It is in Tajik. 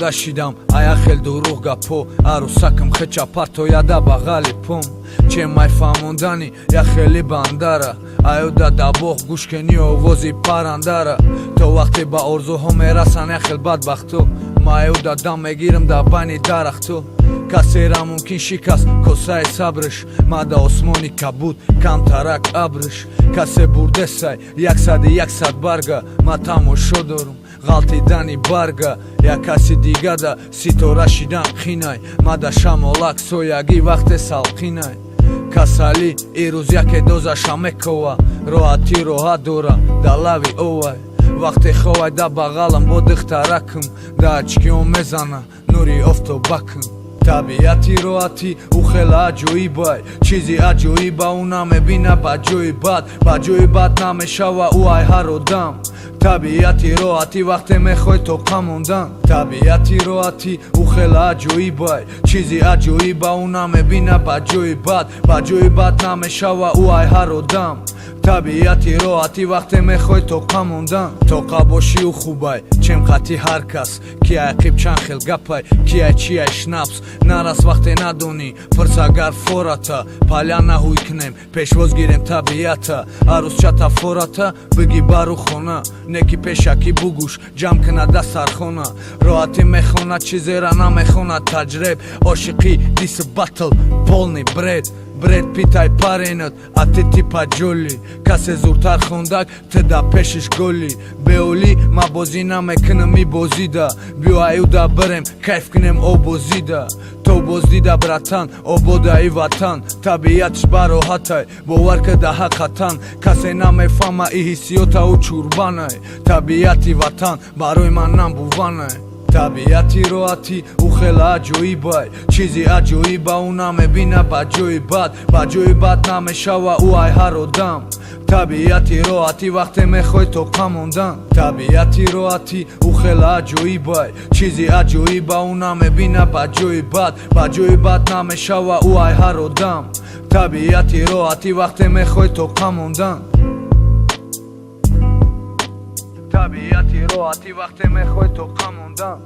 დაშიდამ აი ახელ დურუღ გაფო არო საკმ ხეჭა ფართოა და ბაღალი ფომ ჩემაი ფამონდანი ახელი ბანდარა აიოდა დაბოხ გუშქენიო ვოზი პარანდარა თო ვახტება ორზო ჰომერასან ახელ ბადბახტო მაეოდა დამეგირმ და ბანი დარახტო Casera mumkin shikas kosae sabrış Mada osmoni kabut kamtarak abrış Kase burdesay yaksad barga Matamo shodorum Ghaltidani barga Yakasi digada sitorashidan khinay Mada shamolak soyagi vaqte salqinay Kasali iruz yake doza shamekova Roati rohadora dalavi ovay Vaqte khovay da bagalam bodixtarakım Da achkion mezana nuri oftobakım Tabiati roati ukhela ajoibay Chizi ajoiba una mebina bajoibat Bajoibat name shava uay harodam Tabiati roati vaqte mekhoy to qamondan Tabiati roati ukhela ajoibay Chizi ajoiba una mebina bajoibat Bajoibat name shava uay harodam Tabiati roati vaqte mekhoy to qamondan To qaboshi ukhubay chem qati har kas ki aqib chankhel gapay ki achia shnaps Naras vaqte nadoni Fırsagar forata Palyana huyknem Peşvoz girem tabiata Arus çata forata Bigi baru khona Neki peşaki bugush Jam kna da sarkhona Roati mekhona Chizerana mekhona Tajreb Oshiqi This battle Polni bread Brad Pitt ay parenot Ati tipa jolly Kase zurtar khondak Teda peshish goli Beoli Ma bozina mekna mi bozida Bio ayuda brem Kayf knem obozida To bozdida bratan Oboda i vatan Tabiat shbaro hatay Bovarka da hakatan Kase name fama I hisiota u churbanay Tabiati vatan Baroy man nam buvanay Tabiati roati ukhela ajoibay Chizi ajoiba una mebina bajoibat Bajoibat name shava uay harodam Tabiati roati vaqte mekhoy to qamondan Tabiati roati ukhela ajoibay Chizi ajoiba una mebina bajoibat Bajoibat name shava uay harodam Tabiati roati vaqte mekhoy to qamondan Tabiati roati vaqte mekhoy to qamondan